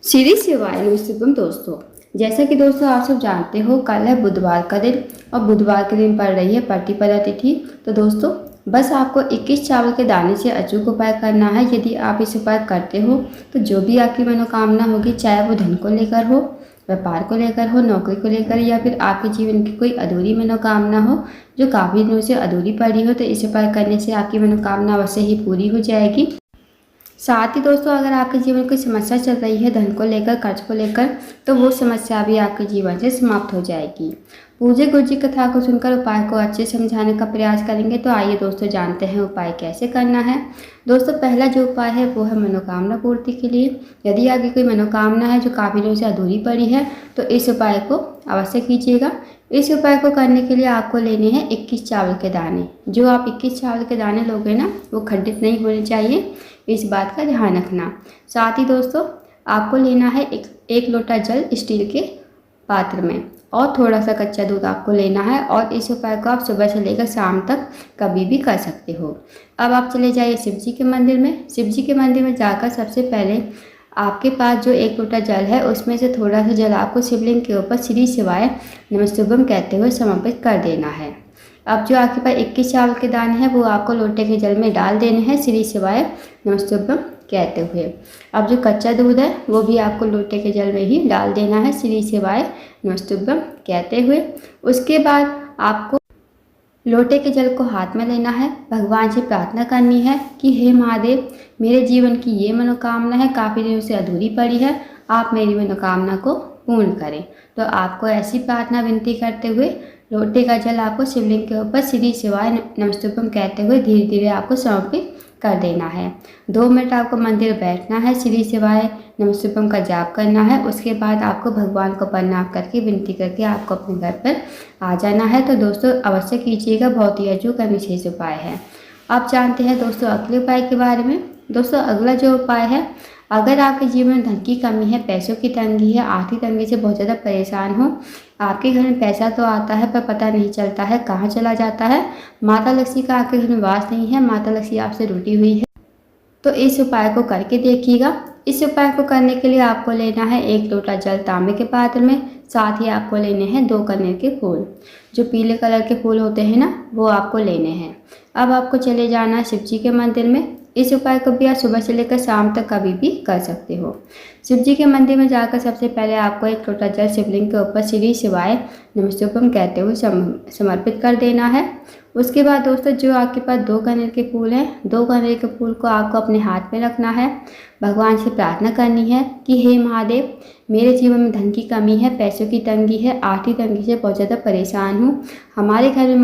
श्री शिवाय शुभम दोस्तों। जैसा कि दोस्तों आप सब जानते हो, कल है बुधवार का दिन और बुधवार के दिन पड़ रही है प्रतिपदा तिथि। तो दोस्तों बस आपको 21 चावल के दाने से अचूक उपाय करना है। यदि आप इस उपाय करते हो तो जो भी आपकी मनोकामना होगी, चाहे वो धन को लेकर हो, व्यापार को लेकर हो, नौकरी को लेकर, या फिर आपके जीवन की कोई अधूरी मनोकामना हो जो काफ़ी दिनों से अधूरी पड़ी हो, तो इस उपाय करने से आपकी मनोकामना अवश्य ही पूरी हो जाएगी। साथ ही दोस्तों, अगर आपके जीवन में कोई समस्या चल रही है धन को लेकर, कर्ज को लेकर, तो वो समस्या भी आपके जीवन से समाप्त हो जाएगी। पूज्य गुरु जी कथा को सुनकर उपाय को अच्छे समझाने का प्रयास करेंगे। तो आइए दोस्तों जानते हैं उपाय कैसे करना है। दोस्तों पहला जो उपाय है वो है मनोकामना पूर्ति के लिए। यदि आपकी कोई मनोकामना है जो काफ़ी दिनों से अधूरी पड़ी है तो इस उपाय को अवश्य कीजिएगा। इस उपाय को करने के लिए आपको लेने हैं 21 चावल के दाने। जो आप 21 चावल के दाने लोगे ना, वो खंडित नहीं होने चाहिए, इस बात का ध्यान रखना। साथ ही दोस्तों आपको लेना है एक लोटा जल स्टील के पात्र में, और थोड़ा सा कच्चा दूध आपको लेना है। और इस उपाय को आप सुबह से लेकर शाम तक कभी भी कर सकते हो। अब आप चले जाइए शिव जी के मंदिर में। शिव जी के मंदिर में जाकर सबसे पहले आपके पास जो एक लोटा जल है उसमें से थोड़ा सा जल आपको शिवलिंग के ऊपर श्री शिवाय नमस्तुभ्यम कहते हुए समर्पित कर देना है। अब जो आपके पास 21 चावल के दाने हैं वो आपको लोटे के जल में डाल देने हैं श्री शिवाय नमस्तुभ्यम कहते हुए। अब जो कच्चा दूध है वो भी आपको लोटे के जल में ही डाल देना है श्री शिवाय नमस्तुभ्यम कहते हुए। उसके बाद आपको लोटे के जल को हाथ में लेना है, भगवान से प्रार्थना करनी है कि हे महादेव, मेरे जीवन की ये मनोकामना है, काफ़ी दिनों से अधूरी पड़ी है, आप मेरी मनोकामना को पूर्ण करें। तो आपको ऐसी प्रार्थना विनती करते हुए लोटे का जल आपको शिवलिंग के ऊपर श्री शिवाय नमस्तुभ्यम कहते हुए धीरे धीरे आपको समर्पित कर देना है। 2 मिनट आपको मंदिर बैठना है, श्री शिवाय नमस्तुभ्यम का जाप करना है। उसके बाद आपको भगवान को प्रणाम करके विनती करके आपको अपने घर पर आ जाना है। तो दोस्तों अवश्य कीजिएगा, बहुत ही अचूक और विशेष उपाय है। आप जानते हैं दोस्तों अगले उपाय के बारे में। दोस्तों अगला जो उपाय है, अगर आपके जीवन में धन की कमी है, पैसों की तंगी है, आर्थिक तंगी से बहुत ज़्यादा परेशान हो, आपके घर में पैसा तो आता है पर पता नहीं चलता है कहाँ चला जाता है, माता लक्ष्मी का आपके घर में वास नहीं है, माता लक्ष्मी आपसे रूठी हुई है, तो इस उपाय को करके देखिएगा। इस उपाय को करने के लिए आपको लेना है 1 लोटा जल तांबे के पात्र में। साथ ही आपको लेने हैं 2 कनेर के फूल, जो पीले कलर के फूल होते हैं ना, वो आपको लेने हैं। अब आपको चले जाना है शिव जी के मंदिर में। इस उपाय को भी आप सुबह से लेकर शाम तक कभी भी कर सकते हो। शिव जी के मंदिर में जाकर सबसे पहले आपको 1 लोटा जल शिवलिंग के ऊपर श्री शिवाय नमस्तुभ्यम कहते हुए समर्पित कर देना है। उसके बाद दोस्तों जो आपके पास 2 कनेर के फूल हैं, 2 कनेर के फूल को आपको अपने हाथ में रखना है। भगवान से प्रार्थना करनी है कि हे महादेव, मेरे जीवन में धन की कमी है, पैसों की तंगी है, आर्थिक तंगी से बहुत ज़्यादा परेशान हूँ, हमारे घर में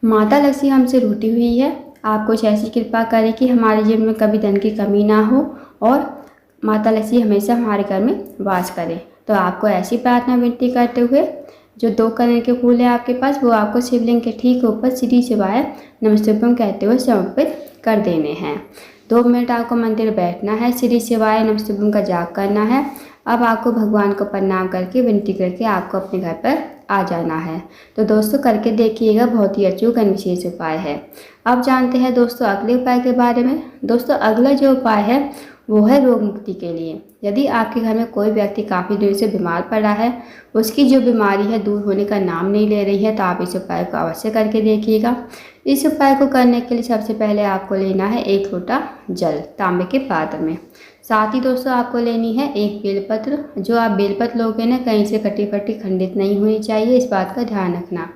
माता लक्ष्मी हमसे रूठी हुई है, आप कुछ ऐसी कृपा करें कि हमारे जीवन में कभी धन की कमी ना हो और माता लक्ष्मी हमेशा हमारे घर में वास करे। तो आपको ऐसी प्रार्थना विनती करते हुए जो 2 कनेर के फूल है आपके पास, वो आपको शिवलिंग के ठीक ऊपर श्री शिवाय नमस्तुभ्यम कहते हुए समर्पित कर देने हैं। 2 मिनट आपको मंदिर बैठना है, श्री शिवाय नमस्तुभ्यम का जाप करना है। अब आपको भगवान को प्रणाम करके विनती करके आपको अपने घर पर आ जाना है। तो दोस्तों करके देखिएगा, बहुत ही अचूक और विशेष उपाय है। अब जानते हैं दोस्तों अगले उपाय के बारे में। दोस्तों अगला जो उपाय है वो है रोग मुक्ति के लिए। यदि आपके घर में कोई व्यक्ति काफ़ी दिनों से बीमार पड़ा है, उसकी जो बीमारी है दूर होने का नाम नहीं ले रही है, तो आप इस उपाय को अवश्य करके देखिएगा। इस उपाय को करने के लिए सबसे पहले आपको लेना है 1 लोटा जल तांबे के पात्र में। साथ ही दोस्तों आपको लेनी है 1 बेलपत्र। जो आप बेलपत्र लोगे ना, कहीं से कटी फटी खंडित नहीं होनी चाहिए, इस बात का ध्यान रखना।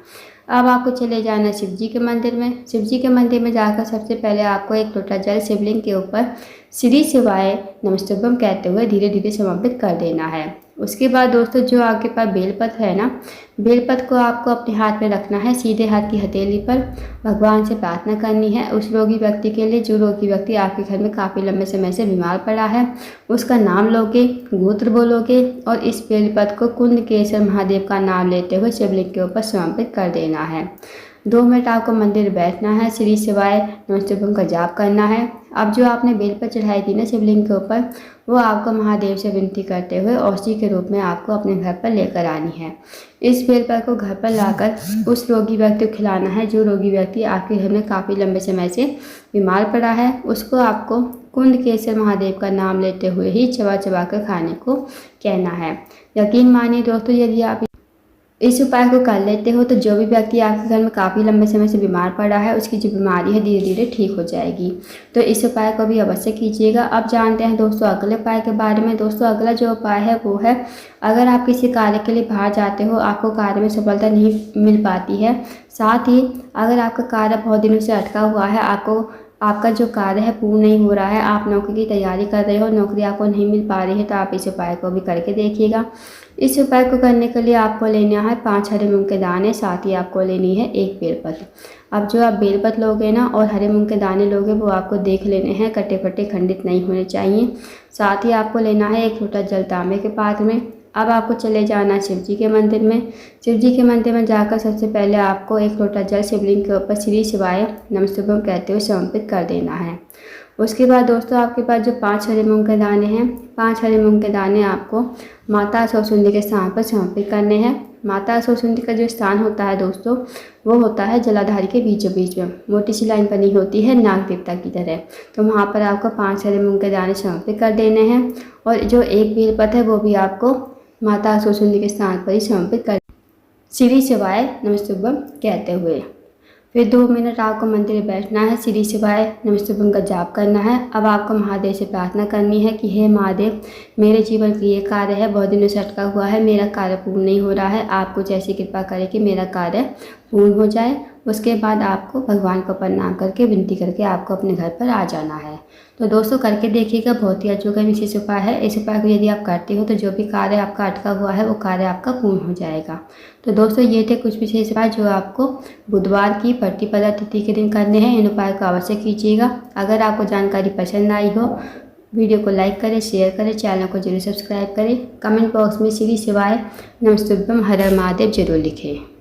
अब आपको चले जाना शिव जी के मंदिर में। शिव जी के मंदिर में जाकर सबसे पहले आपको 1 लोटा जल शिवलिंग के ऊपर श्री शिवाय नमस्तुभ्यम कहते हुए धीरे धीरे समर्पित कर देना है। उसके बाद दोस्तों जो आपके पास बेलपत्र है ना, बेलपत्र को आपको अपने हाथ में रखना है, सीधे हाथ की हथेली पर। भगवान से प्रार्थना करनी है उस रोगी व्यक्ति के लिए, जो रोगी व्यक्ति आपके घर में काफ़ी लंबे समय से बीमार पड़ा है। उसका नाम लोगे, गोत्र बोलोगे और इस बेलपत्र को कुंडकेश्वर महादेव का नाम लेते हुए शिवलिंग के ऊपर समर्पित कर देना है। 2 मिनट आपको मंदिर बैठना है, श्री शिवाय नमस्तुभ्यम का जाप करना है। अब जो आपने बेलपत्र चढ़ाई थी ना शिवलिंग के ऊपर, वो आपको महादेव से विनती करते हुए औषधि के रूप में आपको अपने घर पर लेकर आनी है। इस बेलपत्र को घर पर लाकर उस रोगी व्यक्ति को खिलाना है जो रोगी व्यक्ति आपके घर में काफ़ी लंबे समय से बीमार पड़ा है। उसको आपको कुंडकेश्वर महादेव का नाम लेते हुए ही चबा चबा कर खाने को कहना है। यकीन मानिए दोस्तों, यदि आप इस उपाय को कर लेते हो तो जो भी व्यक्ति आपके घर में काफ़ी लंबे समय से बीमार पड़ा है, उसकी जो बीमारी है धीरे धीरे ठीक हो जाएगी। तो इस उपाय को भी अवश्य कीजिएगा। अब जानते हैं दोस्तों अगले उपाय के बारे में। दोस्तों अगला जो उपाय है वो है, अगर आप किसी कार्य के लिए बाहर जाते हो, आपको कार्य में सफलता नहीं मिल पाती है, साथ ही अगर आपका कार्य बहुत दिनों से अटका हुआ है, आपका जो कार्य है पूर्ण नहीं हो रहा है, आप नौकरी की तैयारी कर रहे हो, नौकरी आपको नहीं मिल पा रही है, तो आप इस उपाय को भी करके देखिएगा। इस उपाय को करने के लिए आपको लेना है 5 हरे मूंग के दाने, साथ ही आपको लेनी है 1 बेलपत्र। अब जो आप बेलपत्र लोगे ना और हरे मूंग के दाने लोगे, वो आपको देख लेने हैं, कटे फटे खंडित नहीं होने चाहिए। साथ ही आपको लेना है 1 लोटा जल तांबे के पात्र में। अब आपको चले जाना शिव जी के मंदिर में। शिव जी के मंदिर में जाकर सबसे पहले आपको 1 लोटा जल शिवलिंग के ऊपर श्री शिवाय नमस्तुभ्यम कहते हुए समर्पित कर देना है। उसके बाद दोस्तों आपके पास जो 5 हरे मूंग के दाने हैं, 5 हरे मूंग के दाने आपको माता सरस्वती के स्थान पर समर्पित करने हैं। माता सरस्वती का जो स्थान होता है दोस्तों, वो होता है जलाधारी के बीचों बीच में, मोटी सी लाइन बनी होती है नाग देवता की तरह। तो वहाँ पर आपको 5 हरे मूंग के दाने समर्पित कर देने हैं और जो 1 बेलपत्र है वो भी आपको माता सरस्वती के स्थान पर ही समर्पित कर श्री शिवाय नमस्तुभ्यम कहते हुए। फिर 2 मिनट आपको मंदिर में बैठना है, श्री शिवाय नमस्तुभ्यम का जाप करना है। अब आपको महादेव से प्रार्थना करनी है कि हे महादेव, मेरे जीवन का ये कार्य है बहुत दिनों से अटका हुआ है, मेरा कार्य पूर्ण नहीं हो रहा है, आप कुछ ऐसी कृपा करें कि मेरा कार्य पूर्ण हो जाए। उसके बाद आपको भगवान को प्रणाम करके विनती करके आपको अपने घर पर आ जाना है। तो दोस्तों करके देखिएगा, बहुत ही अचूक विशेष उपाय है। इस उपाय को यदि आप करते हो तो जो भी कार्य आपका अटका हुआ है वो कार्य आपका पूर्ण हो जाएगा। तो दोस्तों ये थे कुछ विशेष उपाय जो आपको बुधवार की प्रतिपदा तिथि के दिन करने हैं। इन उपायों को अवश्य कीजिएगा। अगर आपको जानकारी पसंद आई हो, वीडियो को लाइक करें, शेयर करें, चैनल को जरूर सब्सक्राइब करें। कमेंट बॉक्स में श्री शिवाय नमस्तुभ्यम हर हर महादेव जरूर लिखें।